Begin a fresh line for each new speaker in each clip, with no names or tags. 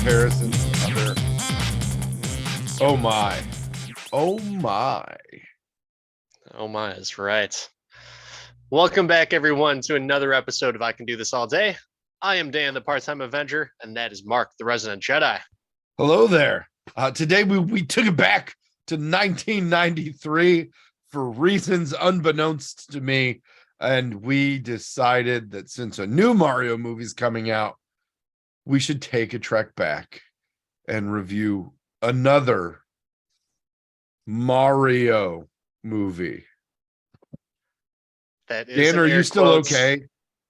comparisons. Oh my. Oh my.
Oh my, is right. Welcome back, everyone, to another episode of I Can Do This All Day. I am Dan, the part-time Avenger, and that is Mark, the resident Jedi.
Hello there. Today we took it back to 1993 for reasons unbeknownst to me, and we decided that since a new Mario movie is coming out, we should take a trek back and review another Mario movie.
That is
Dan, are you still okay?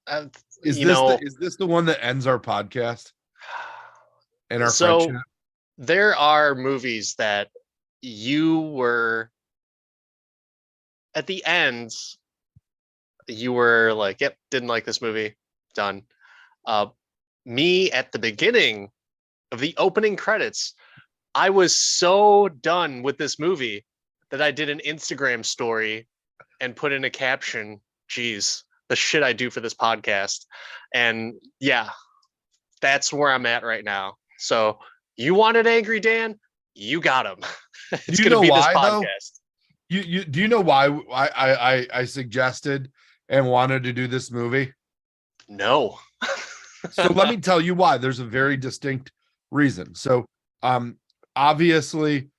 Uh,
Is
you
this
know,
is this the one that ends our podcast and our
so
friendship?
there are movies that you were at the end, you were like, yep, didn't like this movie, done. Uh, Me at the beginning of the opening credits, I was so done with this movie that I did an Instagram story and put in a caption, geez, the shit I do for this podcast. And yeah, that's where I'm at right now. So you wanted Angry Dan, you got him. It's
Do you
going to
know
be this
why though?
podcast.
You do you know why I suggested and wanted to do this movie?
No.
So let me tell you why. There's a very distinct reason. So obviously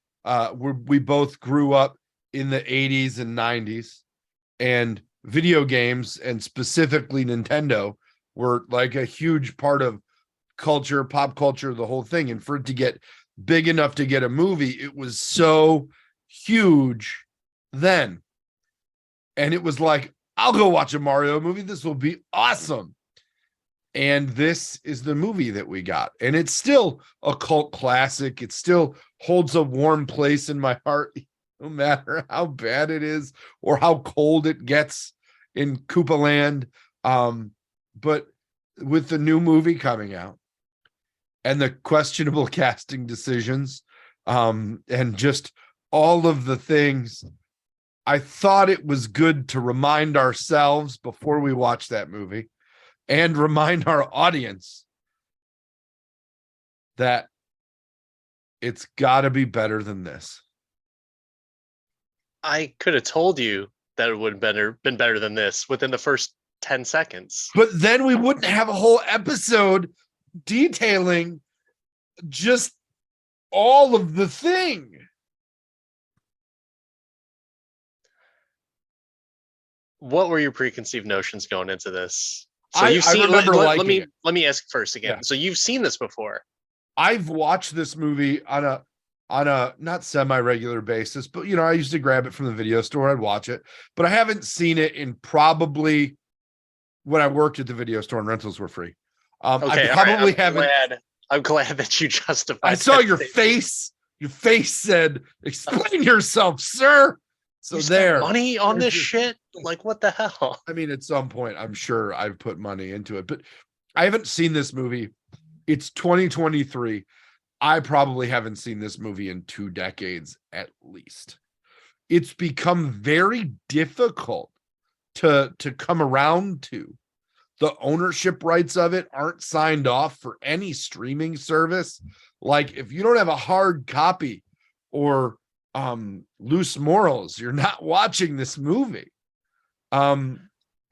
we both grew up in the 80s and 90s, and video games, and specifically Nintendo, were like a huge part of culture, pop culture, the whole thing. And for it to get big enough to get a movie, it was so huge then. And it was like, I'll go watch a Mario movie. This will be awesome. And this is the movie that we got. And it's still a cult classic. It still holds a warm place in my heart, no matter how bad it is or how cold it gets in Koopa Land. But with the new movie coming out and the questionable casting decisions, and just all of the things, I thought it was good to remind ourselves before we watch that movie and remind our audience that it's got to be better than this.
I could have told you that it would have been better than this within the first 10 seconds.
But then we wouldn't have a whole episode detailing just all of the thing.
What were your preconceived notions going into this? So
I remember liking it.
Let me ask first again.
Yeah.
So you've seen this before?
I've watched this movie on a not semi-regular basis, but I used to grab it from the video store. I'd watch it, but I haven't seen it in probably when I worked at the video store and rentals were free.
Okay,
I probably
right.
haven't.
I'm glad that you justified.
I saw your
statement.
face. Your face said, "Explain yourself, sir." So
you spent
there,
money on
there's
this shit. Like, what the hell?
I mean, at some point, I'm sure I've put money into it, but I haven't seen this movie. It's 2023. I probably haven't seen this movie in 2 decades at least. It's become very difficult to come around to. The ownership rights of it aren't signed off for any streaming service. Like, if you don't have a hard copy or loose morals, you're not watching this movie. And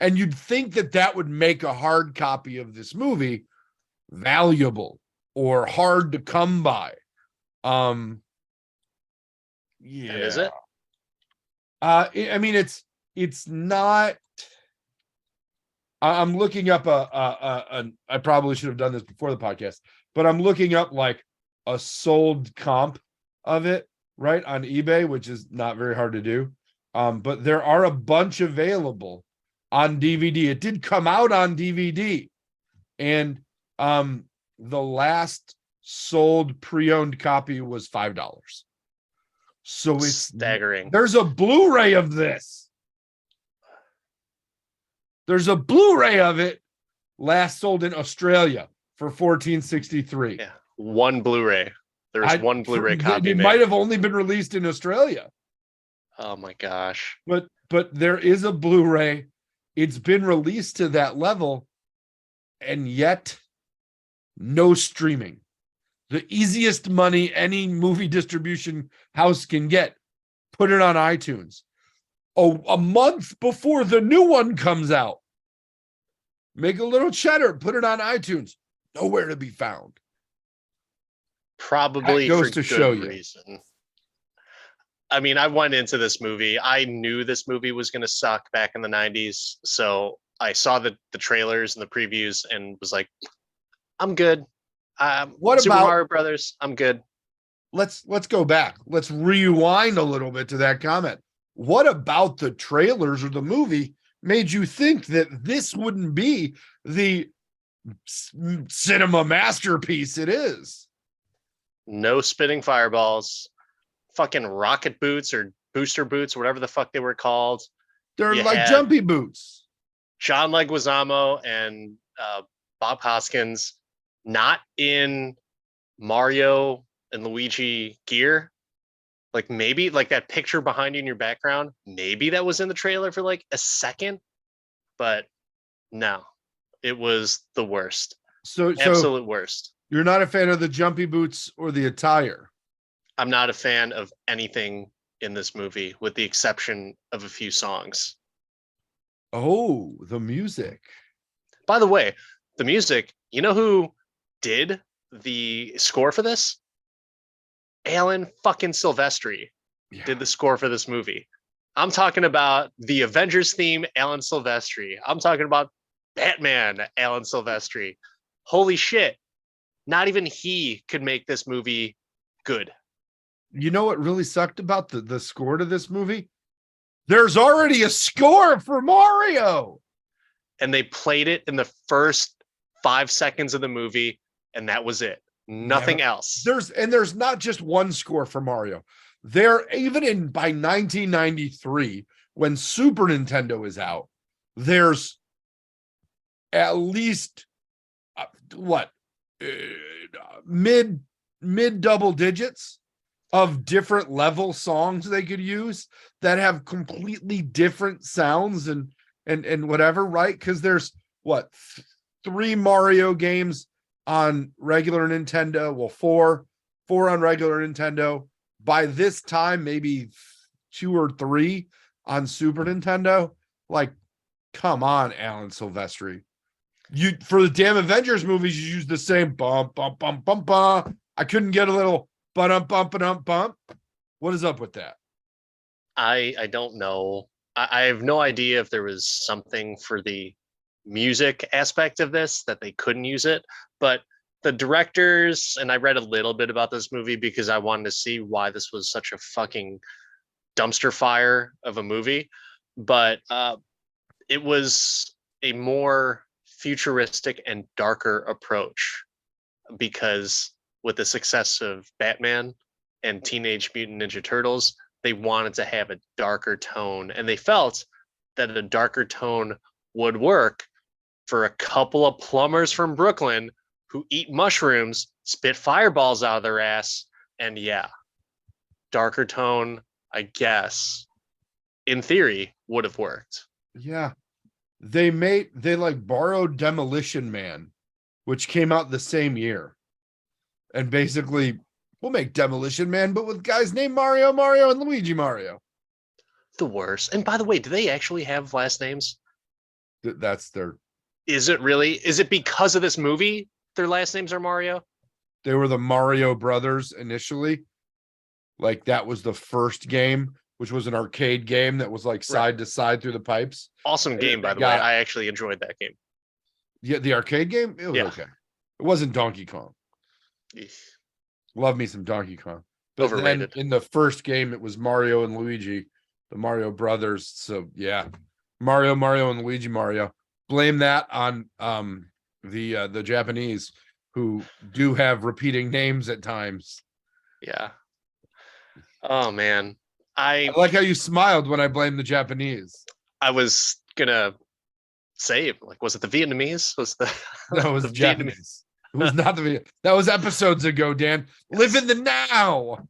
you'd think that would make a hard copy of this movie valuable or hard to come by. Yeah.
And is it?
I mean, it's not. I'm looking up I probably should have done this before the podcast, but I'm looking up like a sold comp of it right on eBay, which is not very hard to do. But there are a bunch available on DVD. It did come out on DVD, and the last sold pre-owned copy was $5. So it's
staggering.
There's a Blu-ray of this. There's a Blu-ray of it, last sold in Australia for $14.63.
Yeah, one Blu-ray. There's one Blu-ray copy.
It might have only been released in Australia.
Oh my gosh!
But there is a Blu-ray. It's been released to that level, and yet no streaming. the easiest money any movie distribution house can get. Put it on iTunes. Oh, a month before the new one comes out. Make a little cheddar, put it on iTunes. Nowhere to be found.
Probably
That goes
for
to
good
show you.
reason. I mean, I went into this movie. I knew this movie was going to suck back in the 90s. So I saw the trailers and the previews and was like, I'm good.
What
Super
about
Mario Brothers? I'm good.
let's go back. Let's rewind a little bit to that comment. What about the trailers or the movie made you think that this wouldn't be the cinema masterpiece it is?
No spitting fireballs, fucking rocket boots or booster boots, whatever the fuck they were called.
They're
You
like
had
jumpy boots.
John Leguizamo and Bob Hoskins not in Mario and Luigi gear. Like maybe like that picture behind you in your background, maybe that was in the trailer for like a second, but no, it was the worst.
So
Absolute worst.
you're not a fan of the jumpy boots or the attire?
I'm not a fan of anything in this movie with the exception of a few songs.
Oh, the music.
By the way, the music, you know who did the score for this? Alan fucking Silvestri did the score for this movie. I'm talking about the Avengers theme, Alan Silvestri. I'm talking about Batman, Alan Silvestri. Holy shit. Not even he could make this movie good.
You know what really sucked about the score to this movie? There's already a score for Mario.
And they played it in the first 5 seconds of the movie, and that was it. Nothing else.
There's not just one score for Mario. There, even by 1993, when Super Nintendo is out, there's at least mid double digits of different level songs they could use that have completely different sounds and whatever, right? Because there's 3 Mario games on regular Nintendo. Well, four on regular Nintendo. By this time, maybe 2 or 3 on Super Nintendo. Like, come on, Alan Silvestri. You for the damn Avengers movies, you use the same bump, bump, bump, bump, bump. I couldn't get a little bump, bump, bump, bump. What is up with that?
I don't know. I have no idea if there was something for the music aspect of this that they couldn't use it, but the directors, and I read a little bit about this movie because I wanted to see why this was such a fucking dumpster fire of a movie, but it was a more futuristic and darker approach because with the success of Batman and Teenage Mutant Ninja Turtles, they wanted to have a darker tone, and they felt that a darker tone would work for a couple of plumbers from Brooklyn who eat mushrooms, spit fireballs out of their ass, and yeah, darker tone, I guess, in theory, would have worked.
Yeah. They borrowed Demolition Man, which came out the same year. And basically, we'll make Demolition Man, but with guys named Mario, and Luigi Mario.
The worst. And by the way, do they actually have last names?
That's their.
Is it really? Is it because of this movie their last names are Mario?
They were the Mario Brothers initially. Like that was the first game, which was an arcade game that was like side to side through the pipes.
Awesome game, by the way. I actually enjoyed that game.
Yeah, the arcade game? It was okay. It wasn't Donkey Kong. Love me some Donkey Kong. But
overrated.
Then in the first game, it was Mario and Luigi, the Mario Brothers. So yeah, Mario, and Luigi Mario. Blame that on the Japanese, who do have repeating names at times.
Yeah. Oh man.
I like how you smiled when I blamed the Japanese.
I was gonna say, like, was it the Vietnamese? Was the
No, it was the Japanese. It was not the that was episodes ago, Dan. Live in the now.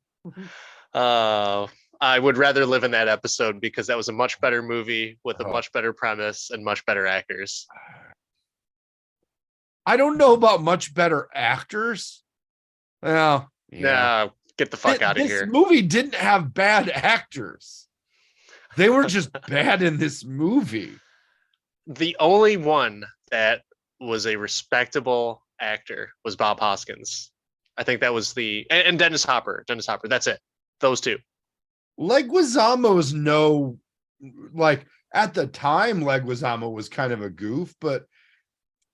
I would rather live in that episode because that was a much better movie with a much better premise and much better actors.
I don't know about much better actors, Well, yeah.
Nah, get the fuck out of
This
here.
movie didn't have bad actors. They were just bad in this movie.
The only one that was a respectable actor was Bob Hoskins. I think that was and Dennis Hopper. Dennis Hopper. That's it. Those two.
Leguizamo's no, like at the time, Leguizamo was kind of a goof, but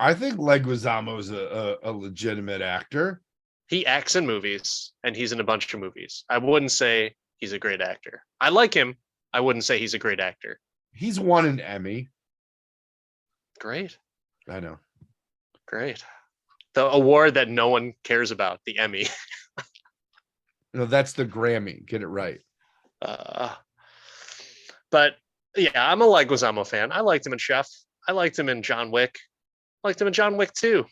I think Leguizamo's a legitimate actor.
He acts in movies and he's in a bunch of movies. I wouldn't say he's a great actor. I like him. I wouldn't say he's a great actor.
He's won an Emmy.
Great.
I know.
Great. The award that no one cares about, the Emmy.
No, that's the Grammy. Get it right.
But yeah, I'm a Leguizamo fan. I liked him in Chef. I liked him in John Wick. I liked him in John Wick 2.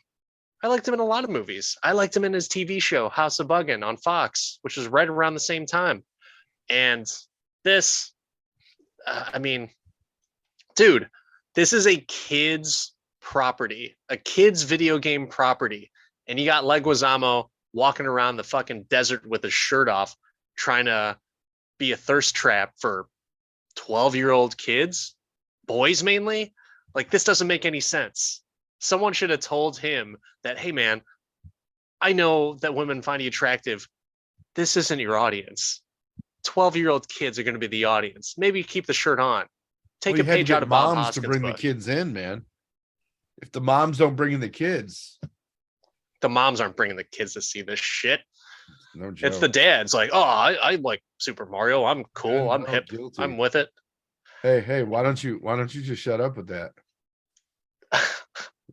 I liked him in a lot of movies. I liked him in his TV show, House of Buggin' on Fox, which was right around the same time. And this, I mean, dude, this is a kid's property, a kid's video game property. And you got Leguizamo walking around the fucking desert with his shirt off, trying to be a thirst trap for 12-year-old kids, boys mainly. Like, this doesn't make any sense. Someone should have told him that, hey, man, I know that women find you attractive. This isn't your audience. 12-year-old kids are going to be the audience. Maybe keep the shirt on. Take a page out of Bob
moms
Hoskins'
to bring
book.
the kids in, man. If the moms don't bring in the kids,
the moms aren't bringing the kids to see this shit.
No joke.
It's the dads like, oh, I like Super Mario. I'm cool. I'm hip.
Guilty.
I'm with it.
Hey, why don't you just shut up with that?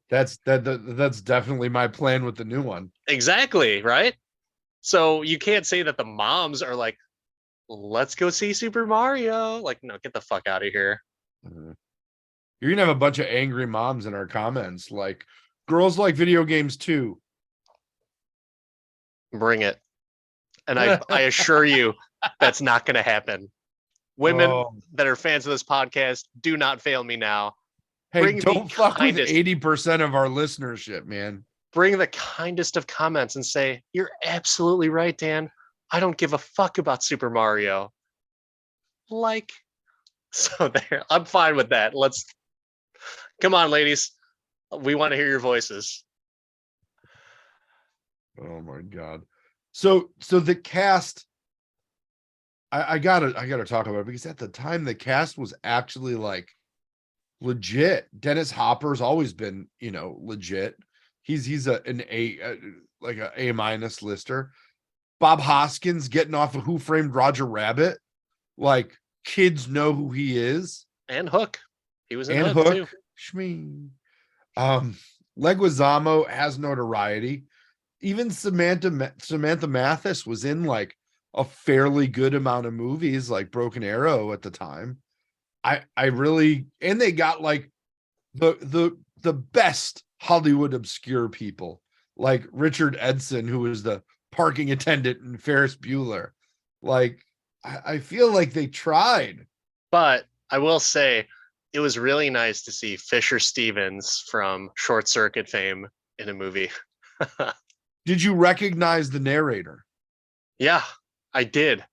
That's definitely my plan with the new one.
Exactly, right? So you can't say that the moms are like, let's go see Super Mario. Like, no, get the fuck out of here.
You're gonna have a bunch of angry moms in our comments, like, girls like video games too.
Bring it. And I assure you that's not going to happen. Women that are fans of this podcast, do not fail me now.
Hey, don't fuck with 80% of our listenership, man.
Bring the kindest of comments and say, you're absolutely right, Dan. I don't give a fuck about Super Mario. Like, so there, I'm fine with that. Let's, come on, ladies. We want to hear your voices.
Oh my God. So the cast, I gotta talk about it, because at the time the cast was actually like legit. Dennis Hopper's always been, legit. He's an A, like a A- lister. Bob Hoskins getting off of Who Framed Roger Rabbit, like, kids know who he is.
And Hook, he was in Hook too.
Shmee. Leguizamo has notoriety. Even Samantha Mathis was in like a fairly good amount of movies, like Broken Arrow at the time. I really, and they got like the best Hollywood obscure people, like Richard Edson, who was the parking attendant in Ferris Bueller. Like, I feel like they tried.
But I will say, it was really nice to see Fisher Stevens from Short Circuit fame in a movie.
Did you recognize the narrator?
Yeah, I did.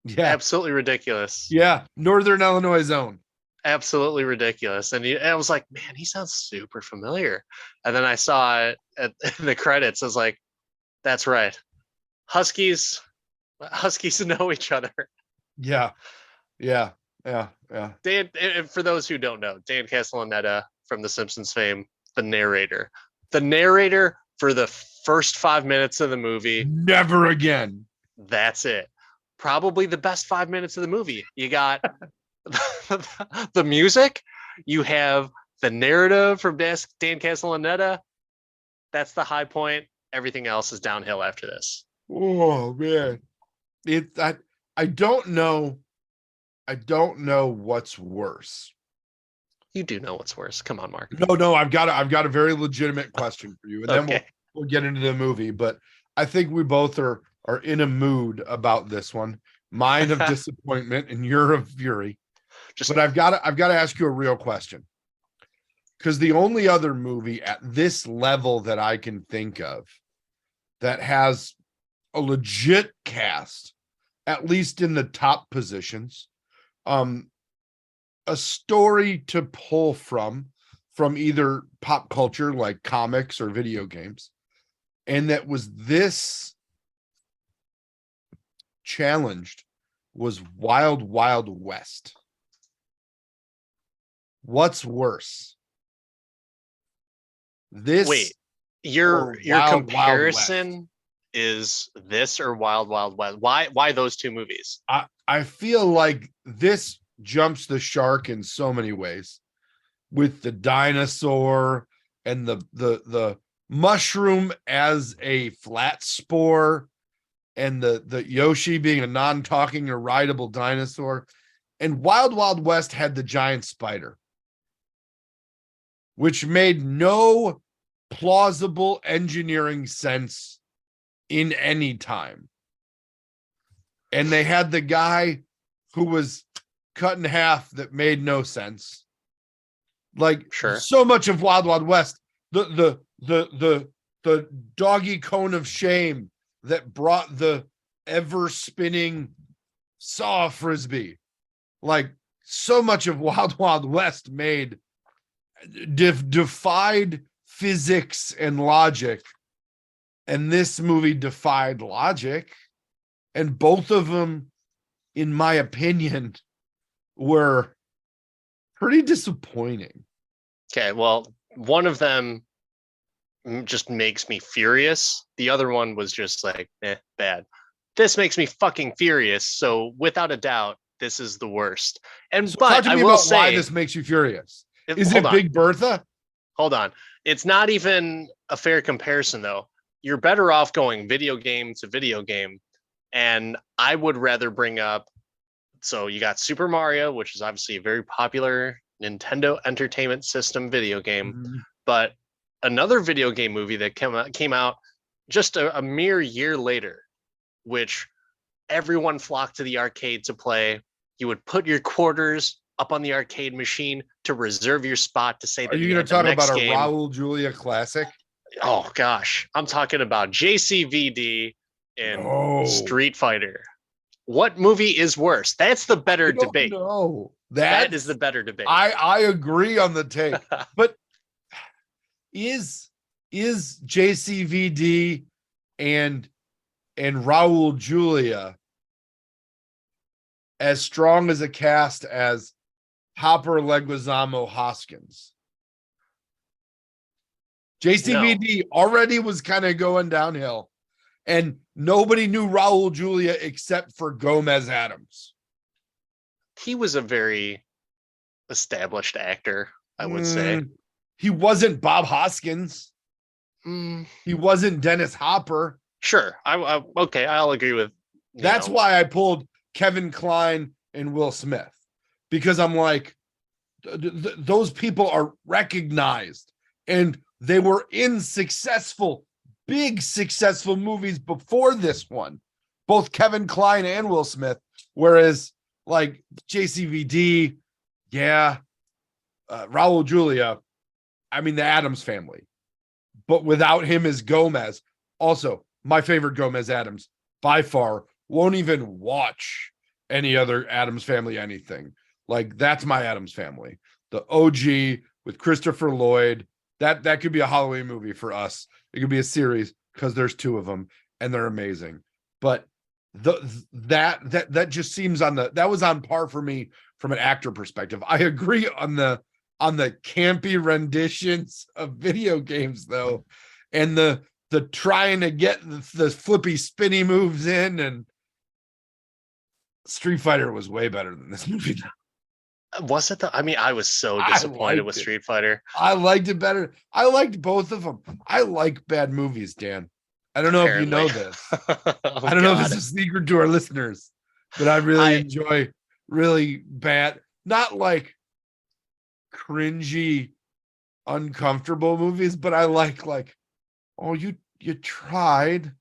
Yeah.
Absolutely ridiculous.
Yeah. Northern Illinois zone.
Absolutely ridiculous. And I was like, man, he sounds super familiar. And then I saw it at the credits. I was like, that's right. Huskies know each other.
Yeah.
Dan, for those who don't know, Dan Castellaneta from The Simpsons fame, the narrator for the first 5 minutes of the movie.
Never again.
That's it. Probably the best 5 minutes of the movie. You got the music, you have the narrative from Dan Castellaneta. That's the high point. Everything else is downhill after this.
Oh man. I don't know what's worse.
You do know what's worse. Come on, Mark.
No, I've got a very legitimate question for you, and then
Okay.
we'll get into the movie. But I think we both are in a mood about this one. Mine of disappointment, and you're of fury. But I've got to ask you a real question, because the only other movie at this level that I can think of that has a legit cast, at least in the top positions, a story to pull from either pop culture like comics or video games, and that was this challenged was Wild Wild West. What's worse? This
Wait, your
Wild Wild West?
comparison is this or Wild Wild West? Why those two movies?
I feel like this jumps the shark in so many ways, with the dinosaur and the mushroom as a flat spore, and the Yoshi being a non-talking or rideable dinosaur. And Wild Wild West had the giant spider, which made no plausible engineering sense in any time. And they had the guy who was cut in half that made no sense. Like,
Sure.
so much of Wild Wild West, the doggy cone of shame that brought the ever spinning saw frisbee. Like, so much of Wild Wild West made defied physics and logic, and this movie defied logic, and both of them, in my opinion, were pretty disappointing.
Okay, well, one of them just makes me furious. The other one was just like, bad. This makes me fucking furious. So without a doubt, this is the worst. And
So
but
talk to
I
me
will
about
say,
why this makes you furious. Is
hold
it
on,
Big Bertha?
hold on. It's not even a fair comparison though. You're better off going video game to video game. And I would rather bring up, so you got Super Mario, which is obviously a very popular Nintendo Entertainment System video game,
Mm-hmm.
but another video game movie that came out just a mere year later, which everyone flocked to the arcade to play. You would put your quarters up on the arcade machine to reserve your spot to say
Are
that
you
you
going
had
to
the
talk
next
about a
game.
Raul Julia classic?
Oh gosh, I'm talking about JCVD and Street Fighter. What movie is worse? That's the better debate.
No,
That is the better debate.
I agree on the take, but is JCVD and Raul Julia as strong as a cast as Hopper, Leguizamo, Hoskins? JCVD already was kind of going downhill, and nobody knew Raul Julia except for Gomez Adams.
He was a very established actor, I would say.
He wasn't Bob Hoskins. He wasn't Dennis Hopper.
Sure. Okay, I'll agree with.
That's why I pulled Kevin Kline and Will Smith, because I'm like, those people are recognized, and they were in big successful movies before this one, both Kevin Kline and Will Smith. Whereas like JCVD, Raul Julia, I mean, the Addams Family, but without him as Gomez. Also, my favorite Gomez Adams by far. Won't even watch any other Addams Family anything. Like, that's my Addams Family, the OG with Christopher Lloyd. That could be a Halloween movie for us. It could be a series because there's two of them and they're amazing. But that just seems that was on par for me from an actor perspective. I agree on the campy renditions of video games though, and the trying to get the flippy spinny moves in, and Street Fighter was way better than this movie.
Was it I mean, I was so disappointed with Street Fighter.
I liked it better. I liked both of them. I like bad movies, Dan. I don't know if you know this. I don't know if it's a secret to our listeners, but I really enjoy really bad, not like cringy, uncomfortable movies, but I like, oh, you tried.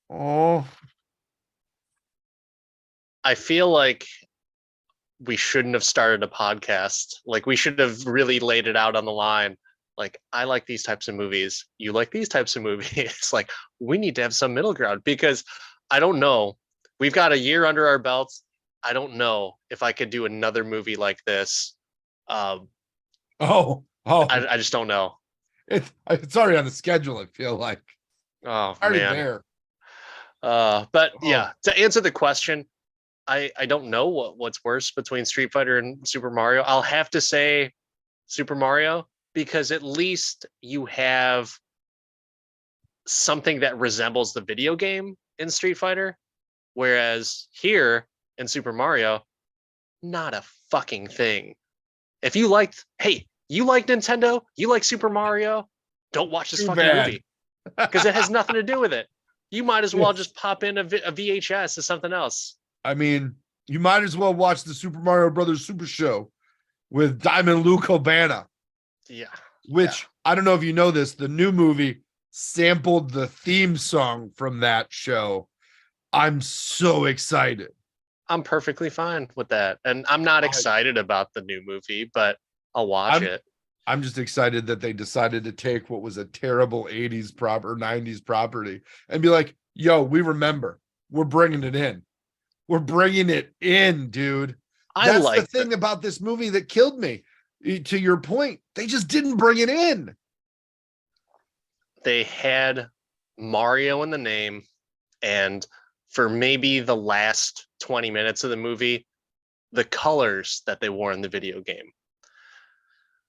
Oh,
I feel like we shouldn't have started a podcast. Like, we should have really laid it out on the line like I like these types of movies, you like these types of movies. Like we need to have some middle ground because I don't know. We've got a year under our belts. I don't know if I could do another movie like this. Um,
Oh,
I just don't know.
it's already on the schedule. I feel like
Oh
already
man.
there.
But
Oh,
yeah, to answer the question, I don't know what's worse between Street Fighter and Super Mario. I'll have to say Super Mario because at least you have something that resembles the video game in Street Fighter, whereas here in Super Mario, not a fucking thing. If you liked, hey, you like Nintendo, you like Super Mario, don't watch this
too
fucking
bad.
movie because it has nothing to do with it. You might as well
It's,
just pop in a VHS or something else.
I mean, you might as well watch the Super Mario Brothers Super Show with Diamond Luke Obana,
Yeah.
which I don't know if you know this, the new movie sampled the theme song from that show. I'm so excited.
I'm perfectly fine with that. And I'm not
I,
excited about the new movie, but I'll watch
I'm
it.
I'm just excited that they decided to take what was a terrible 80s proper 90s property and be like, yo, we remember. We're bringing it in. We're bringing it in, dude.
I
That's the
like that
thing about this movie that killed me. To your point, they just didn't bring it in.
they had Mario in the name, and for maybe the last 20 minutes of the movie, the colors that they wore in the video game.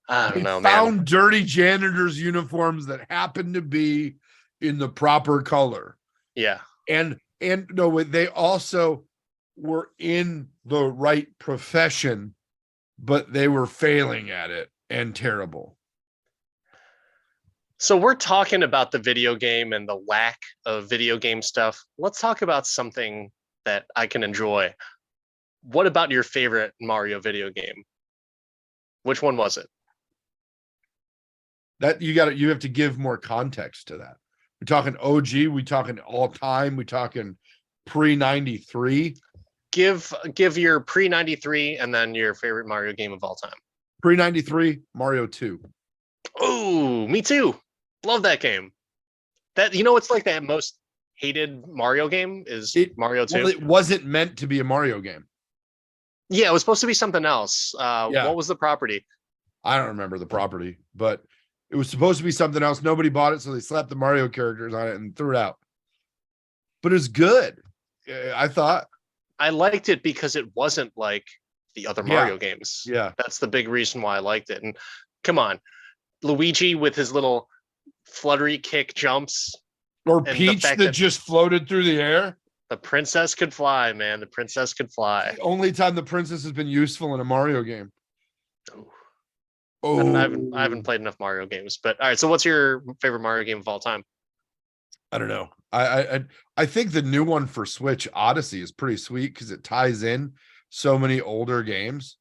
I don't
They
know, man.
found dirty janitors' uniforms that happened to be in the proper color.
Yeah.
And no, they also were in the right profession, but they were failing at it and terrible.
So we're talking about the video game and the lack of video game stuff. Let's talk about something that I can enjoy. What about your favorite Mario video game? Which one was it?
That you have to give more context to that. We're talking OG, we talking all time, we talking pre 93.
Give your pre 93 and then your favorite Mario game of all time.
Pre 93, Mario 2.
Oh, me too. Love that game. That it's like that most hated Mario game is Mario 2.
Well, it wasn't meant to be a Mario game.
Yeah, it was supposed to be something else.
Yeah.
What was the property?
I don't remember the property, but it was supposed to be something else. Nobody bought it, so they slapped the Mario characters on it and threw it out. But it's good. I thought.
I liked it because it wasn't like the other Mario games.
Yeah.
That's the big reason why I liked it. And come on, Luigi with his little fluttery kick jumps.
Or Peach that just floated through the air.
The princess could fly, man. The princess could fly.
The only time the princess has been useful in a Mario game.
Oh, I haven't played enough Mario games. But all right, so what's your favorite Mario game of all time?
I don't know. I think the new one for Switch, Odyssey, is pretty sweet because it ties in so many older games.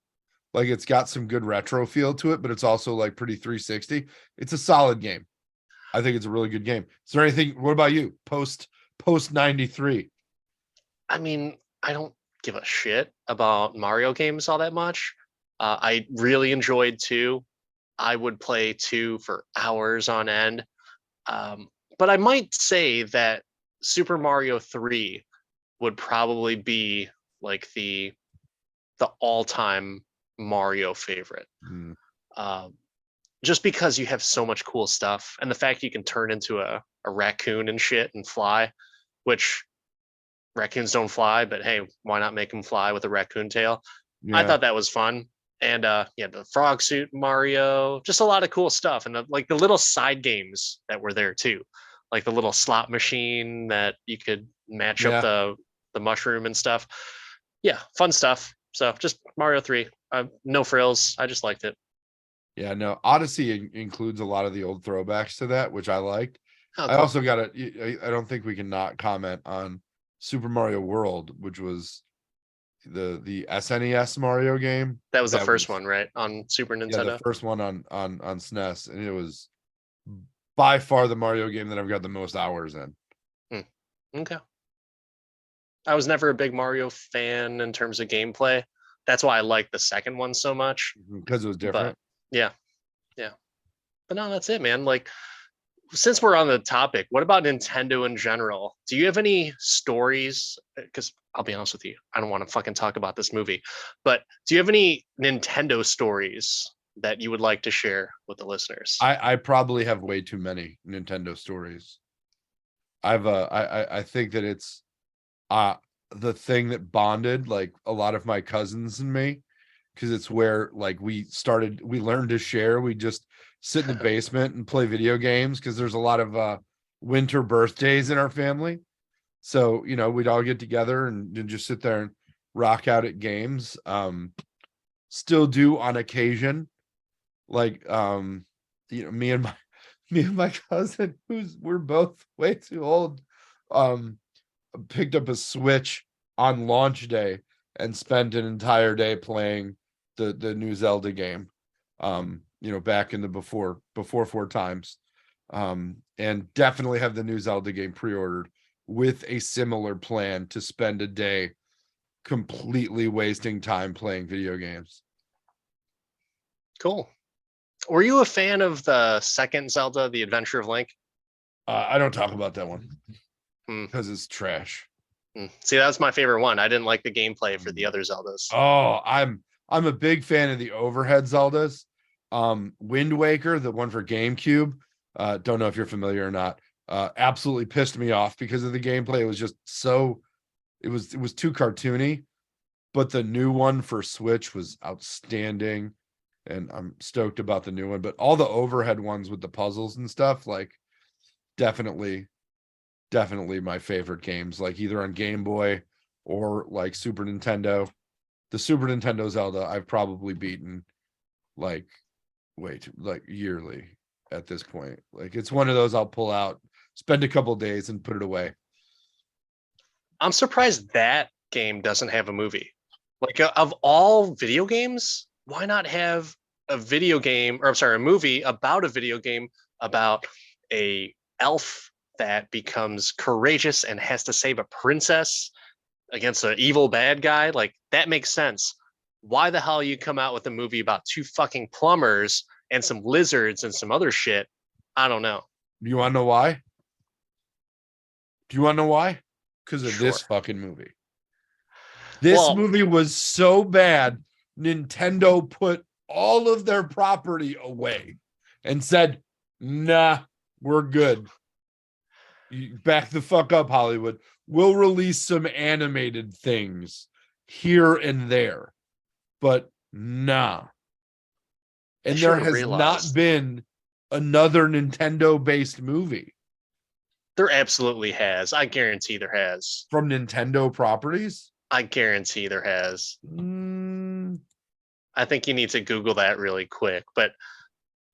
Like it's got some good retro feel to it, but it's also like pretty 360. It's a solid game. I think it's a really good game. Is there anything? What about you? Post 93.
I mean, I don't give a shit about Mario games all that much. I really enjoyed 2. I would play 2 for hours on end. But I might say that Super Mario 3 would probably be like the all-time Mario favorite.
Mm.
Just because you have so much cool stuff, and the fact you can turn into a raccoon and shit and fly, which raccoons don't fly, but hey, why not make them fly with a raccoon tail?
Yeah.
I thought that was fun. And the frog suit Mario, just a lot of cool stuff. And the little side games that were there too, like the little slot machine that you could match up the mushroom and stuff. Yeah, fun stuff. So just Mario 3. No frills. I just liked it.
Yeah, no, Odyssey includes a lot of the old throwbacks to that, which I liked.
Oh,
I
cool.
also got I don't think we can not comment on Super Mario World, which was the SNES Mario game.
That was the first one, right? On Super Nintendo.
Yeah, the first one on SNES, and it was by far the Mario game that I've got the most hours in.
Okay. I was never a big Mario fan in terms of gameplay. That's why I liked the second one so much.
Because it was different.
But yeah. But no, that's it, man. Like, since we're on the topic, what about Nintendo in general? Do you have any stories? Because I'll be honest with you, I don't want to fucking talk about this movie. But do you have any Nintendo stories that you would like to share with the listeners?
I probably have way too many Nintendo stories. I think that it's uh the thing that bonded like a lot of my cousins and me, because it's where like we learned to share. We just sit in the basement and play video games because there's a lot of winter birthdays in our family. So, we'd all get together and just sit there and rock out at games. Still do on occasion. Like me and my me and my cousin, we're both way too old, um, picked up a Switch on launch day and spent an entire day playing the new Zelda game. Back in the before four times. And definitely have the new Zelda game pre-ordered with a similar plan to spend a day completely wasting time playing video games.
Cool. Were you a fan of the second Zelda, The Adventure of Link?
I don't talk about that one
Hmm.
because it's trash.
See, that's my favorite one. I didn't like the gameplay for the other Zeldas.
Oh, I'm a big fan of the overhead Zeldas. Wind Waker, the one for GameCube. Don't know if you're familiar or not. Absolutely pissed me off because of the gameplay. It was just it was too cartoony. But the new one for Switch was outstanding, and I'm stoked about the new one. But all the overhead ones with the puzzles and stuff, like definitely, definitely my favorite games. Like either on Game Boy or like Super Nintendo. The Super Nintendo Zelda I've probably beaten like like yearly at this point. Like it's one of those I'll pull out, spend a couple days and put it away.
I'm surprised that game doesn't have a movie. Like, of all video games, why not have a video game, or I'm sorry, a movie about a video game about a elf that becomes courageous and has to save a princess against an evil bad guy? Like, that makes sense. Why the hell you come out with a movie about two fucking plumbers and some lizards and some other shit? I don't know.
Do you want to know why? Do you want to know why? Because of this
Sure.
fucking movie. This
Well,
movie was so bad, Nintendo put all of their property away and said, nah, we're good. You back the fuck up, Hollywood. We'll release some animated things here and there, but nah.
they
And
should
there
have
has not
realized.
been another Nintendo based movie
There absolutely has. I guarantee there has.
from Nintendo properties.
I guarantee there has.
Mm,
I think you need to Google that really quick. But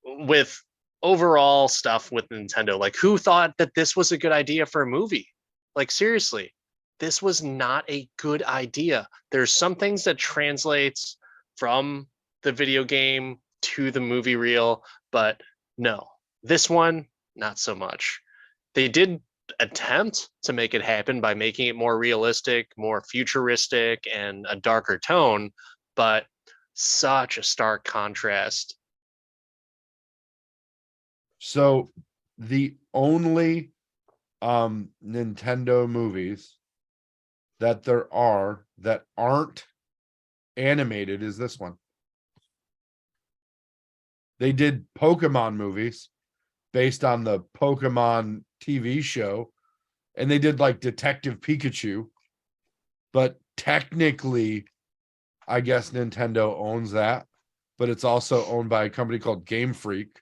with overall stuff with Nintendo, like, who thought that this was a good idea for a movie? Like, seriously, this was not a good idea. There's some things that translates from the video game to the movie reel, but no, this one, not so much. They did attempt to make it happen by making it more realistic, more futuristic, and a darker tone, but such a stark contrast.
so the only Nintendo movies that there are that aren't animated is this one. They did Pokemon movies based on the Pokemon TV show, and they did like Detective Pikachu, but technically, I guess Nintendo owns that, but it's also owned by a company called Game Freak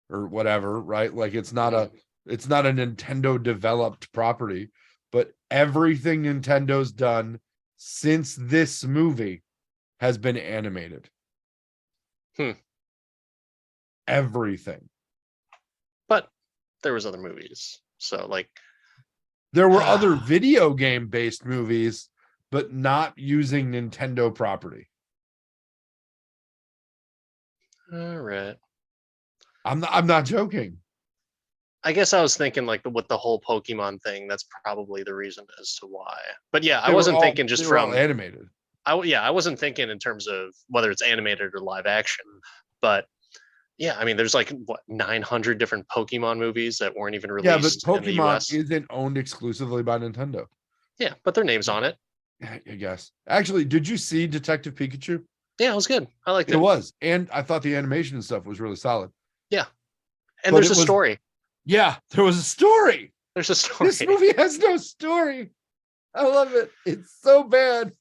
or whatever, right? Like it's not a Nintendo developed property, but everything Nintendo's done since this movie has been animated.
Hmm.
Everything.
But there was other movies. So, like,
There were other video game based movies, but not using Nintendo property.
all right.
I'm not joking.
I guess I was thinking, like, with the whole Pokemon thing, that's probably the reason as to why. But yeah, I wasn't thinking just
They were all
from
animated.
I wasn't thinking in terms of whether it's animated or live action, but Yeah, I mean, there's like what 900 different Pokemon movies that weren't even
Yeah, but
released in the
Pokemon
US.
isn't owned exclusively by Nintendo.
Yeah, but their name's on it.
I guess. Actually, did you see Detective Pikachu?
Yeah, it was good. I liked
It
it.
was. And I thought the animation and stuff was really solid.
Yeah, and
But
there's
it
a
was,
story.
yeah, there was a story.
There's a
This
story.
movie has no story. I love it. It's so bad.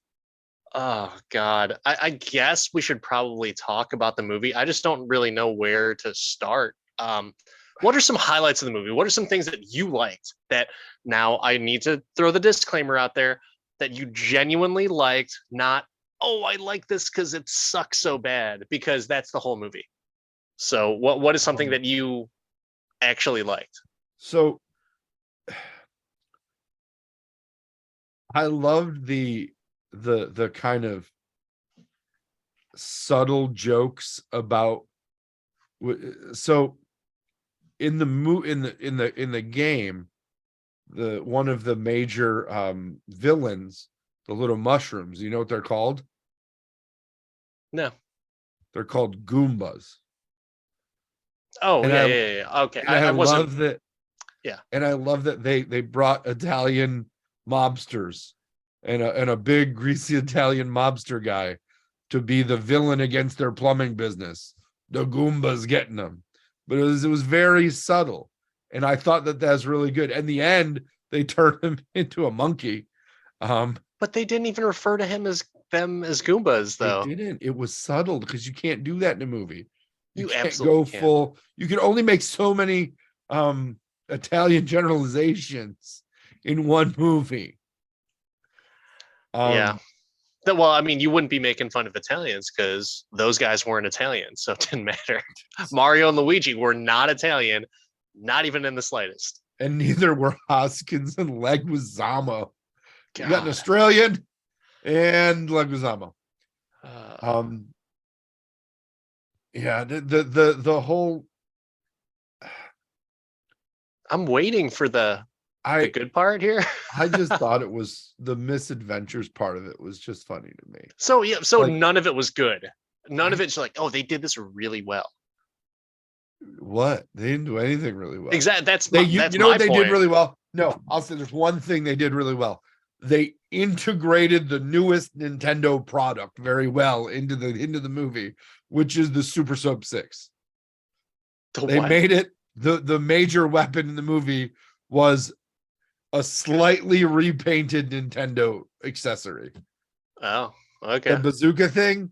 Oh God, I guess we should probably talk about the movie. I just don't really know where to start. What are some highlights of the movie? What are some things that you liked that now I need to throw the disclaimer out there that you genuinely liked, not, oh, I like this because it sucks so bad, because that's the whole movie. So what is something
Um,
that you actually liked?
so I loved the kind of subtle jokes about so in the in the game, the one of the major villains, the little mushrooms, you know what they're called?
No.
They're called Goombas.
Oh
And
yeah,
I
yeah, yeah, yeah. Okay.
and I
I wasn't.
love that
Yeah.
and I love that they brought Italian mobsters and a big greasy Italian mobster guy to be the villain against their plumbing business. The Goombas getting them, but it was very subtle, and I thought that that's really good. In the end, they turned him into a monkey. Um,
But they didn't even refer to him as them as Goombas,
they
though.
didn't. It was subtle because you can't do that in a movie. You
You
can't
absolutely
go
can.
full. You can only make so many Italian generalizations in one movie.
Yeah.
Um,
Well, I mean, you wouldn't be making fun of Italians because those guys weren't Italian, so it didn't matter. Mario and Luigi were not Italian, not even in the slightest.
and neither were Hoskins and Leguizamo. You got an
God.
Australian and Leguizamo.
Uh,
Um, yeah, the whole
I'm waiting for the
I
good part here.
I just thought it was the misadventures part of it was just funny to me.
So yeah, so
Like
none of it was good. None of
I
it's like, oh, they did this really well.
what? They didn't do anything really well.
Exactly. That's
They
my
you,
that's
you know
my
what they did
point.
really well? No, I'll say there's one thing they did really well. They integrated the newest Nintendo product very well into the movie, which is the Super Soap 6.
The
They
what?
made it the major weapon in the movie was a slightly repainted Nintendo accessory.
Oh,
The
okay.
bazooka thing,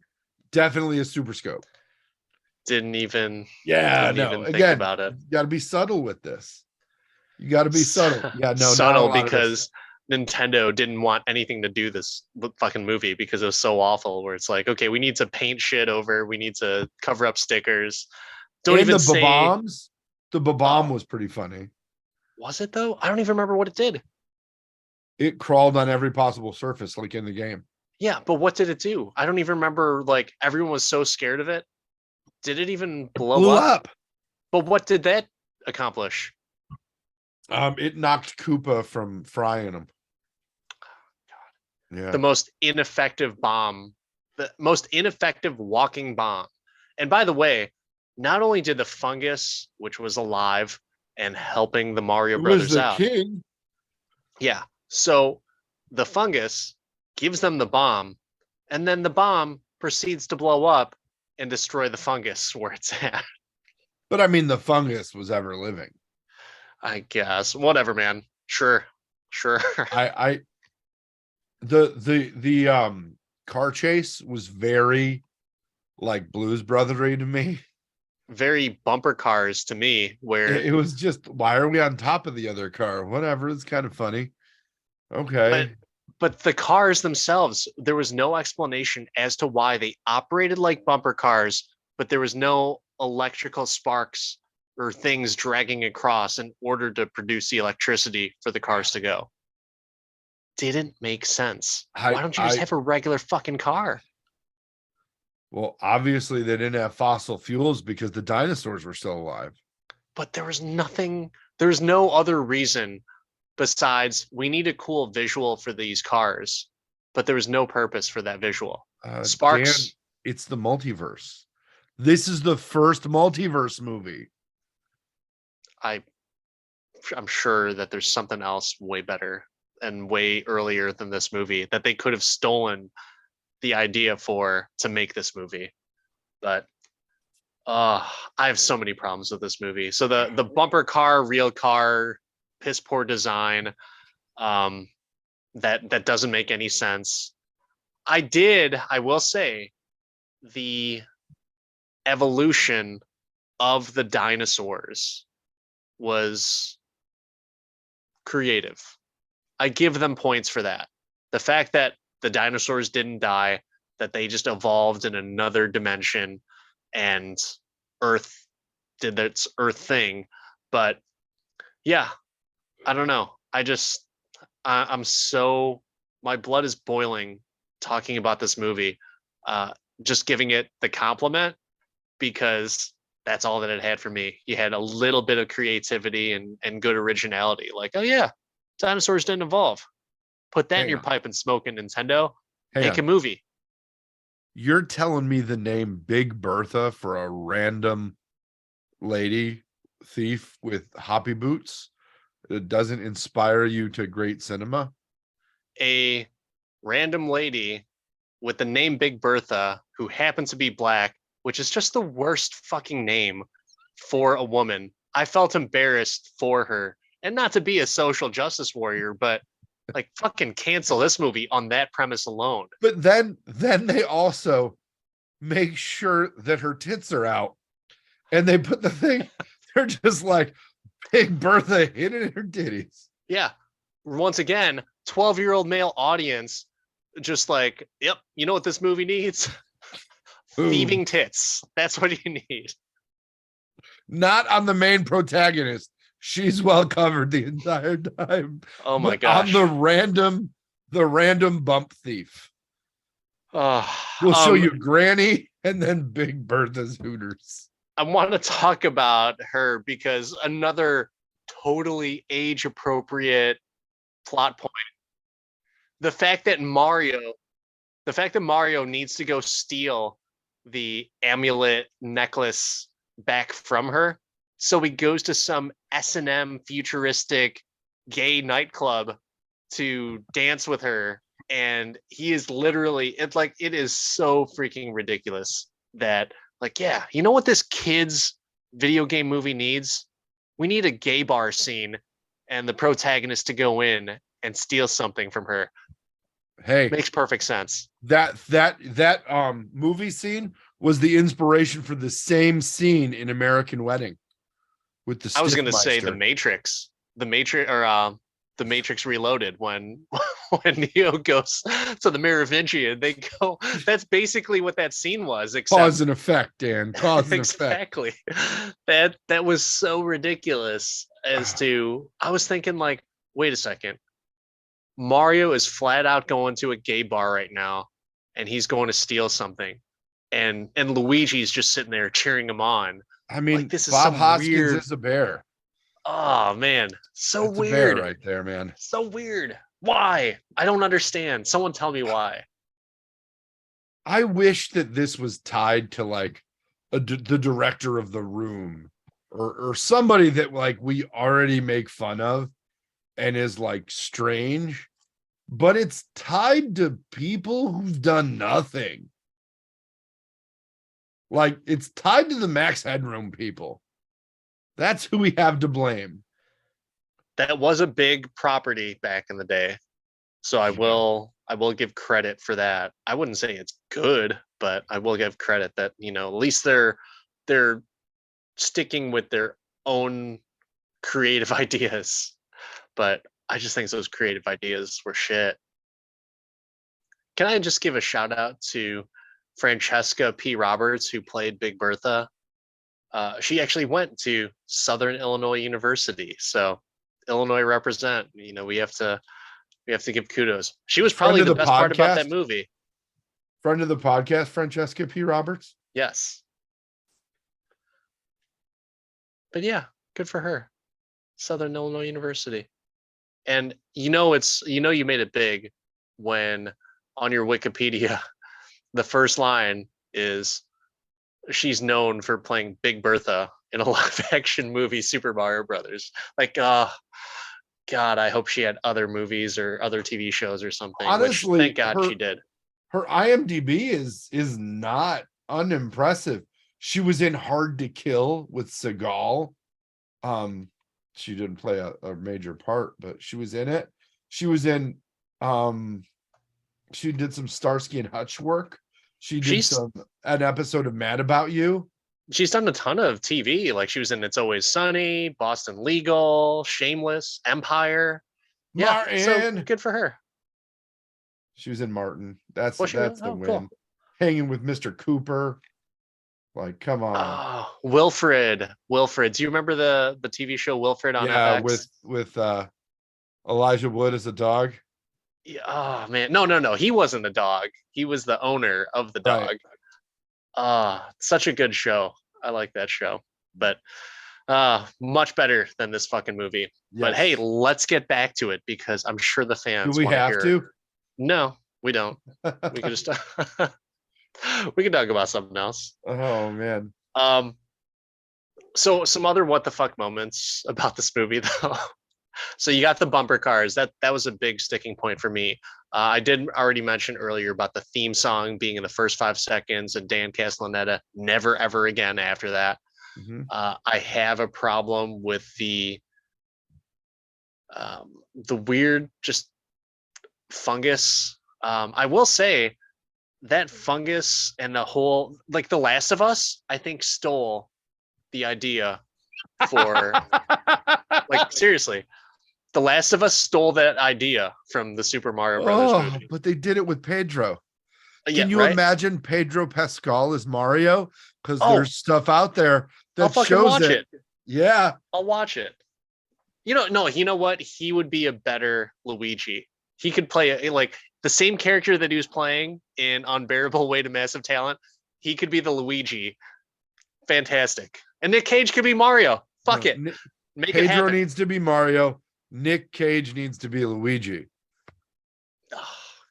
definitely a super scope.
Didn't even
Yeah,
didn't
no.
even think
Again,
about it.
you got to be subtle with this. You got to be subtle. Yeah, no, not a
Subtle
lot of this.
because Nintendo didn't want anything to do this fucking movie because it was so awful. Where it's like, okay, we need to paint shit over, we need to cover up stickers. Don't
And
even
the
say,
bombs, the bomb
oh,
was pretty funny.
was it though? I don't even remember what it did.
It crawled on every possible surface, like in the game.
Yeah, but what did it do? I don't even remember. Like everyone was so scared of it. Did it even
It
blow
blew
up?
up.
But what did that accomplish?
It knocked Koopa from frying him.
The
Yeah.
most ineffective bomb, the most ineffective walking bomb. And by the way, not only did the fungus, which was alive and helping the Mario
It was
brothers
the
out,
king.
yeah. So the fungus gives them the bomb, and then the bomb proceeds to blow up and destroy the fungus where it's at.
But I mean, the fungus was ever living.
I guess. Whatever, man. Sure. Sure.
I the car chase was very like Blues Brothery to me.
Very bumper cars to me, where
It was just, why are we on top of the other car? Whatever, it's kind of funny.
but
Okay.
but the cars themselves, there was no explanation as to why they operated like bumper cars, but there was no electrical sparks or things dragging across in order to produce the electricity for the cars to go. Didn't make sense.
I
Why don't you just
I
have a regular fucking car?
well, obviously they didn't have fossil fuels because the dinosaurs were still alive.
But there was nothing, there's no other reason besides we need a cool visual for these cars, but there was no purpose for that visual.
Dan,
Sparks,
it's the multiverse. This is the first multiverse movie.
I'm sure that there's something else way better and way earlier than this movie that they could have stolen the idea for to make this movie. But I have so many problems with this movie. So the bumper car, real car, piss poor design, um, that doesn't make any sense. I will say, the evolution of the dinosaurs was creative. I give them points for that. The fact that the dinosaurs didn't die, that they just evolved in another dimension and Earth did its Earth thing. But yeah, I don't know. I'm so, my blood is boiling talking about this movie, uh, just giving it the compliment because that's all that it had for me. You had a little bit of creativity and good originality. Like, oh yeah, dinosaurs didn't evolve. Put that in
Hang
your
on.
pipe and smoke it, Nintendo.
Hang
Make a
on.
movie.
You're telling me the name Big Bertha for a random lady thief with hoppy boots? It doesn't inspire you to great cinema?
A random lady with the name Big Bertha who happens to be black, which is just the worst fucking name for a woman. I felt embarrassed for her. And not to be a social justice warrior, but like fucking cancel this movie on that premise alone.
But then they also make sure that her tits are out, and they put the thing, they're just like Big Bertha hidden in her titties.
Yeah. Once again, 12-year-old male audience just like, yep, you know what this movie needs?
Boom.
Thieving tits. That's what you need.
Not on the main protagonist. She's well covered the entire time.
Oh my
But on
gosh.
the random bump thief.
Uh,
We'll show you Granny and then Big Bertha's Hooters.
I want to talk about her because another totally age appropriate plot point. The fact that Mario needs to go steal the amulet necklace back from her. So he goes to some S&M futuristic gay nightclub to dance with her. And he is literally, it is so freaking ridiculous that, like, yeah, you know what this kid's video game movie needs? We need a gay bar scene and the protagonist to go in and steal something from her.
Hey,
Makes perfect sense.
that movie scene was the inspiration for the same scene in American Wedding with the
I was going to say
Stiffmeister.
the Matrix Reloaded when when Neo goes to the Mirror of Vinci and they go. That's basically what that scene was. Except
Cause and effect, Dan. Cause and effect.
exactly. That was so ridiculous. As to, I was thinking like, wait a second, Mario is flat out going to a gay bar right now, and he's going to steal something, and Luigi's just sitting there cheering him on.
I mean,
Like, this is
Bob
some
Hoskins
weird.
is a bear.
Oh man, so
That's
weird.
a bear right there, man.
So weird. Why? I don't understand. Someone tell me why.
I wish that this was tied to like the director of The Room or somebody that like we already make fun of and is like strange, but it's tied to people who've done nothing. Like it's tied to the Max Headroom people. That's who we have to blame.
That was a big property back in the day. So I will give credit for that. I wouldn't say it's good, but I will give credit that, at least they're sticking with their own creative ideas. But I just think those creative ideas were shit. Can I just give a shout out to Francesca P. Roberts, who played Big Bertha? She actually went to Southern Illinois University, so Illinois represent. We have to give kudos. She was
Friend
probably
of
the
the
best part about that
podcast,
movie.
friend of the podcast, Francesca P. Roberts.
Yes. But yeah, good for her. Southern Illinois University. And you made it big when on your Wikipedia the first line is she's known for playing Big Bertha in a live action movie, Super Mario Brothers. Like, God, I hope she had other movies or other TV shows or something, which thank
Honestly,
God she did.
her IMDb is not unimpressive. She was in Hard to Kill with Seagal. Um, she didn't play a major part, but she was in it. She was in um she did some Starsky and Hutch work. She did
She's
an episode of Mad About You.
she's done a ton of TV. Like she was in It's Always Sunny, Boston Legal, Shameless, Empire. Yeah, so
Martin.
good for her.
She was in Martin. That's
Was she really?
the
Oh, cool.
win. Hanging with Mr. Cooper. Like, come on.
Oh, Wilfred. Wilfred. Do you remember the TV show Wilfred on
Yeah,
FX?
with Elijah Wood as a dog.
Yeah, oh man. No, no, no. He wasn't a dog. He was the owner of the
Right.
dog. Such a good show. I like that show. But much better than this fucking movie. But hey,
Yes.
let's get back to it because I'm sure the
Do
fans
we
want to
have
hear.
to?
No, we don't. We could just we can talk about something else.
Oh man.
Um, so some other what the fuck moments about this movie though. So you got the bumper cars. That was a big sticking point for me. I did already mention earlier about the theme song being in the first 5 seconds, and Dan Castellaneta never ever again after that.
Mhm.
I have a problem with the weird just fungus. I will say that fungus and the whole like The Last of Us, I think stole the idea for like seriously. The Last of Us stole that idea from the Super Mario Brothers
Oh,
movie.
but they did it with Pedro.
Yeah,
Can you
right.
imagine Pedro Pascal as Mario? Because
Oh,
there's stuff out there
I'll
that
fucking
shows
watch
it.
it.
Yeah.
I'll watch it. No, you know what? He would be a better Luigi. He could play like the same character that he was playing in Unbearable Weight of Massive Talent. He could be the Luigi. Fantastic. And Nick Cage could be Mario. Fuck
No,
it. Make it
Pedro
happen.
needs to be Mario. Nick Cage needs to be Luigi.
Oh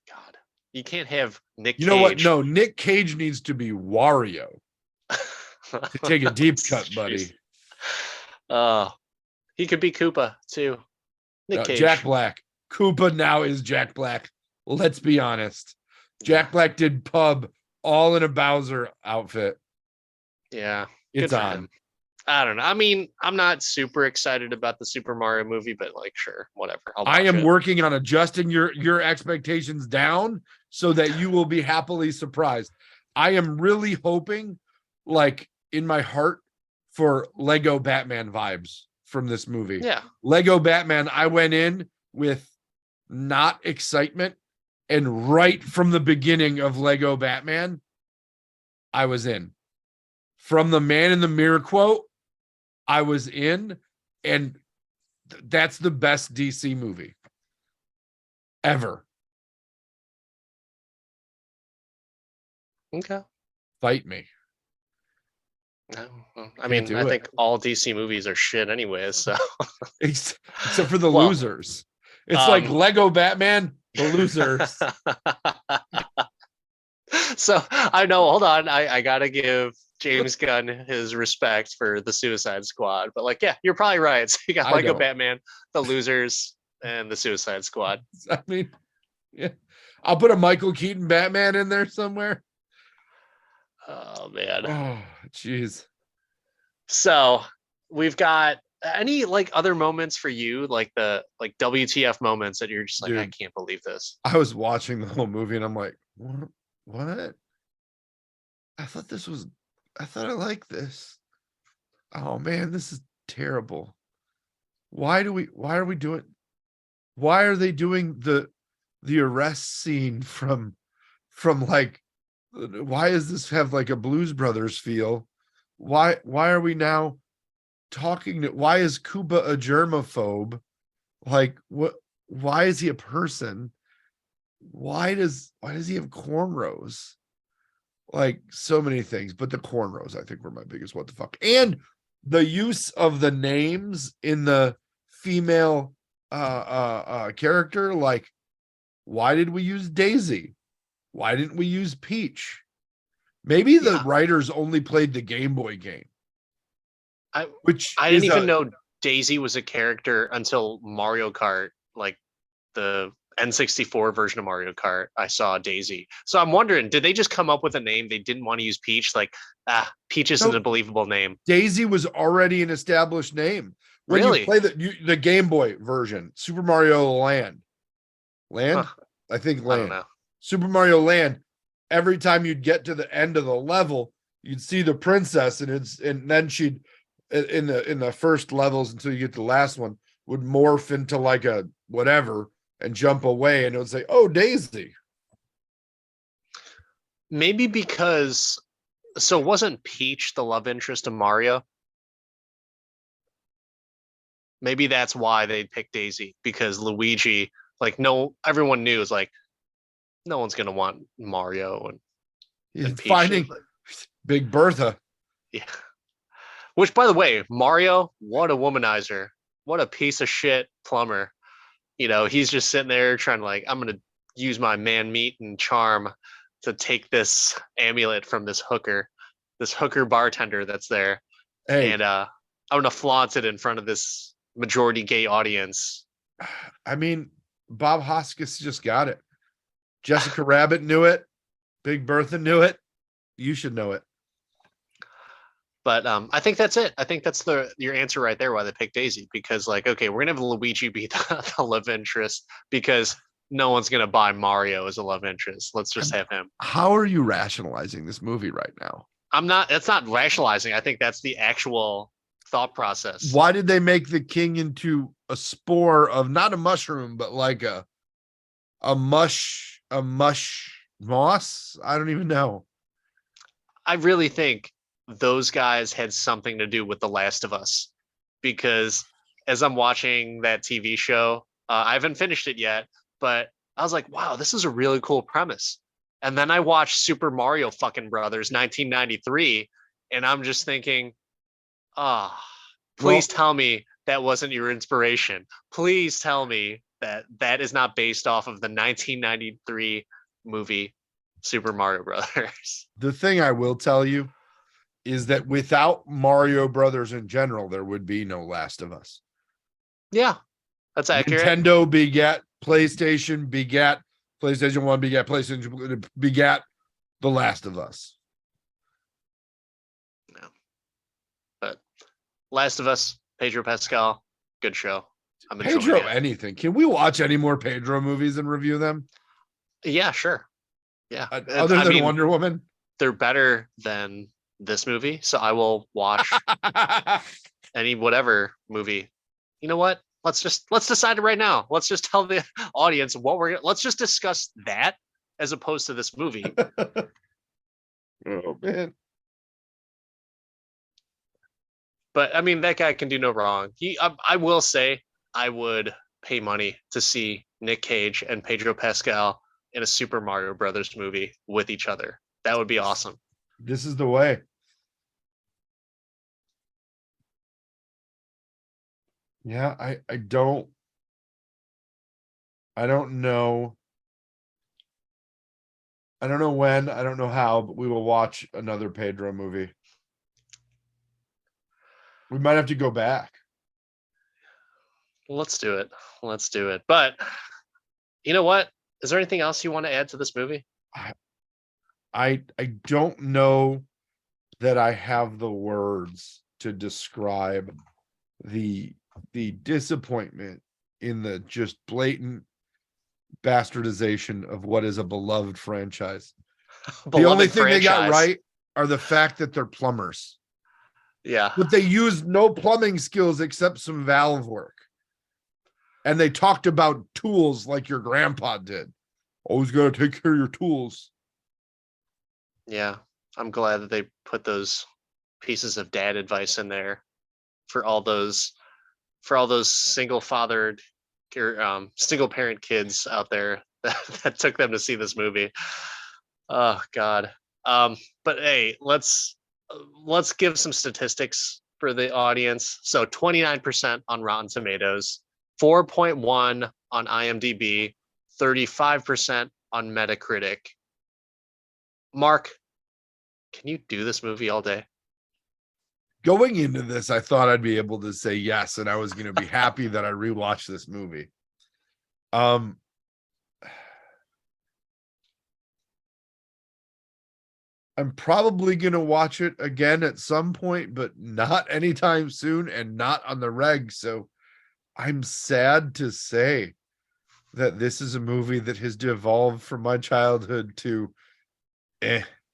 God. You can't have Nick
You know what?
Cage.
No, Nick Cage needs to be Wario. To take a deep cut, buddy.
He could be Koopa too. Nick
Jack
Cage.
Black. Koopa now is Jack Black. Let's be honest. Jack Black did pub all in a Bowser outfit.
Yeah.
It's
Good for
on.
him. I don't know. I mean, I'm not super excited about the Super Mario movie, but like, sure, whatever. I'll watch
I am
it.
working on adjusting your expectations down so that you will be happily surprised. I am really hoping, like in my heart, for Lego Batman vibes from this movie.
Yeah.
Lego Batman, I went in with not excitement, and right from the beginning of Lego Batman, I was in. From the man in the mirror quote, I was in, and that's the best DC movie ever.
Okay.
Fight me.
No, I
Can't
mean,
do
I
it.
think all DC movies are shit anyways. So,
Except for the
well,
losers. It's like Lego Batman, the losers.
So I know. Hold on, I gotta give James Gunn his respect for the Suicide Squad. But like, yeah, you're probably right. So you got
I
Lego
don't.
Batman, the losers, and the Suicide Squad.
I mean, yeah. I'll put a Michael Keaton Batman in there somewhere.
Oh man.
Oh, jeez.
So we've got any like other moments for you, like the like WTF moments that you're just like, I
Dude,
can't believe this.
I was watching the whole movie and I'm like, what? I thought this was, I thought I liked this. Oh man, this is terrible. Why are we doing, why are they doing the arrest scene from like, why does this have like a Blues Brothers feel? Why are we now talking to, why is Cuba a germaphobe? Like what, why is he a person? Why does he have cornrows? Like so many things, but the cornrows I think were my biggest what the fuck. And the use of the names in the female character, like why did we use Daisy? Why didn't we use Peach? Maybe the
Yeah.
writers only played the Game Boy game,
I
which
I didn't
is
even
a
know Daisy was a character until Mario Kart, like the N64 version of Mario Kart. I saw Daisy. So I'm wondering, did they just come up with a name they didn't want to use Peach? Like, Peach isn't
no.
a believable name.
Daisy was already an established name. When you
Really?
play the Game Boy version, Super Mario
Huh.
I think
I don't
Land,
know.
Super Mario Land. Every time you'd get to the end of the level, you'd see the princess, and then she'd in the first levels until you get to the last one would morph into like a whatever and jump away, and it would say, "Oh, Daisy."
Maybe because so wasn't Peach the love interest of Mario? Maybe that's why they picked Daisy because Luigi, like no, everyone knew is like no one's gonna want Mario and
He's
Peach.
finding Big Bertha.
Yeah. Which, by the way, Mario, what a womanizer, what a piece of shit plumber. You know, he's just sitting there trying to like, I'm gonna use my man meat and charm to take this amulet from this hooker bartender that's there,
Hey,
and I'm gonna flaunt it in front of this majority gay audience.
I mean, Bob Hoskins just got it. Jessica Rabbit knew it. Big Bertha knew it. You should know it.
But I think that's it. I think that's your answer right there. Why they picked Daisy because like, okay, we're gonna have Luigi be the love interest because no one's gonna buy Mario as a love interest. Let's just have him.
How are you rationalizing this movie right now?
I'm not. That's not rationalizing. I think that's the actual thought process.
Why did they make the king into a spore of not a mushroom, but like a mush moss? I don't even know.
I really think those guys had something to do with The Last of Us because as I'm watching that TV show, I haven't finished it yet, but I was like, wow, this is a really cool premise. And then I watched Super Mario fucking Brothers 1993, and I'm just thinking, ah, oh, please
Well,
tell me that wasn't your inspiration. Please tell me that that is not based off of the 1993 movie Super Mario Brothers.
the thing I will tell you is that without Mario Brothers in general, there would be no Last of Us.
Yeah, that's accurate.
Nintendo begat PlayStation 1 begat PlayStation begat The Last of Us.
No. But Last of Us, Pedro Pascal, good show. I'm enjoying
Pedro
it.
anything. Can we watch any more Pedro movies and review them?
Yeah, sure. Yeah.
Other
I
than
mean,
Wonder Woman?
they're better than this movie, so I will watch any whatever movie. You know what? Let's decide it right now. Let's just tell the audience what let's just discuss that as opposed to this movie.
Oh man.
But I mean, that guy can do no wrong. I will say, I would pay money to see Nick Cage and Pedro Pascal in a Super Mario Brothers movie with each other. That would be awesome.
This is the way. Yeah, I don't know. I don't know when, I don't know how, but we will watch another Pedro movie. We might have to go back.
Let's do it. Let's do it. But you know what? Is there anything else you want to add to this movie?
I don't know that I have the words to describe the disappointment in the just blatant bastardization of what is a beloved franchise. The only thing they got right are the fact that they're plumbers.
Yeah.
But they used no plumbing skills except some valve work. And they talked about tools like your grandpa did. Always got to take care of your tools.
Yeah. I'm glad that they put those pieces of dad advice in there for all those single fathered or single parent kids out there that took them to see this movie. Oh God. But hey, let's give some statistics for the audience. So 29% on Rotten Tomatoes, 4.1 on IMDb, 35% on Metacritic. Mark, Can you do this movie all day?
Going into this, I thought I'd be able to say yes, and I was going to be happy that I rewatched this movie. I'm probably going to watch it again at some point, but not anytime soon and not on the reg. So I'm sad to say that this is a movie that has devolved from my childhood to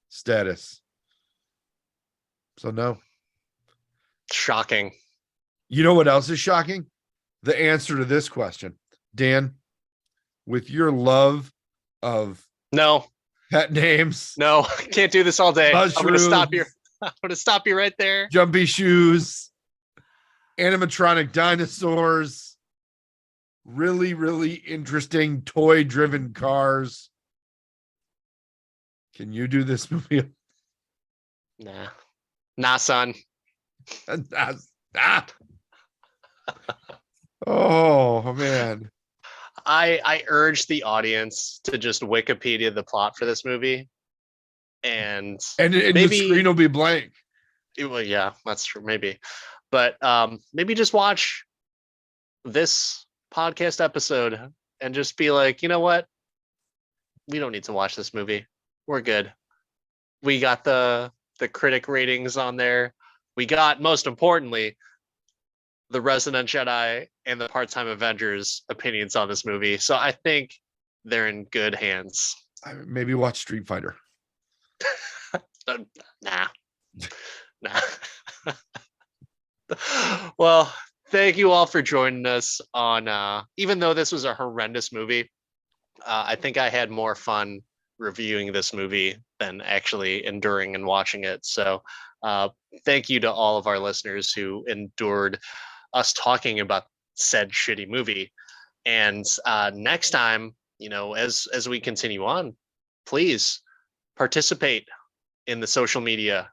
status. So no.
Shocking.
You know what else is shocking? The answer to this question. Dan, with your love of
No,
pet names,
no, can't do this all day. I'm going to stop you.
mushrooms,
I'm going to stop you right there.
jumpy shoes, animatronic dinosaurs, really, really interesting toy-driven cars. Can you do this movie?
Nah, son.
Oh man.
I urge the audience to just Wikipedia the plot for this movie, and
maybe the screen will be blank.
Well, yeah, that's true, maybe, but maybe just watch this podcast episode and just be like, you know what? We don't need to watch this movie. We're good. We got the critic ratings on there. We got, most importantly, the Resident Jedi and the Part-Time Avengers opinions on this movie. So I think they're in good hands.
Maybe watch Street Fighter.
Nah. Well, thank you all for joining us on, even though this was a horrendous movie, I think I had more fun reviewing this movie than actually enduring and watching it. So thank you to all of our listeners who endured us talking about said shitty movie. And next time, as we continue on, please participate in the social media.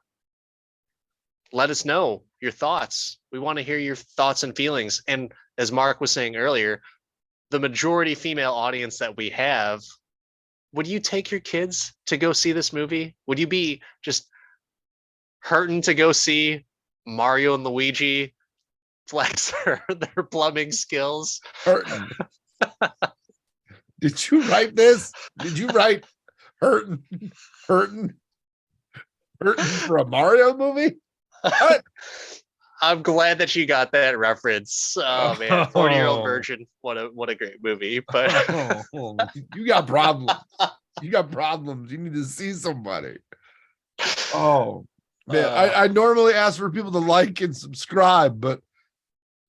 Let us know your thoughts. We want to hear your thoughts and feelings. And as Mark was saying earlier, the majority female audience that we have, would you take your kids to go see this movie? Would you be just hurting to go see Mario and Luigi flex their plumbing skills?
Hurting. Did you write this? Did you write hurting for a Mario movie? What?
I'm glad that you got that reference. Oh man, 40-Year-Old Virgin. What a great movie. But
you got problems. You got problems. You need to see somebody. Oh man, I normally ask for people to like and subscribe, but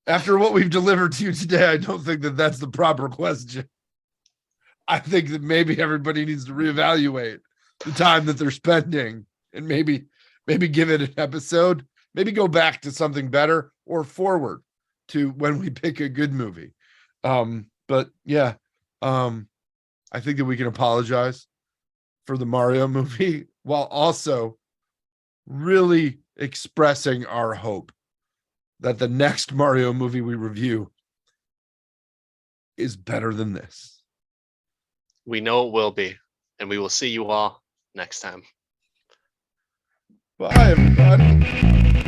after what we've delivered to you today, I don't think that that's the proper question. I think that maybe everybody needs to reevaluate the time that they're spending and maybe give it an episode, maybe go back to something better or forward to when we pick a good movie. But yeah, I think that we can apologize for the Mario movie while also really expressing our hope that the next Mario movie we review is better than this.
We know it will be, and we will see you all next time.
Bye, everybody.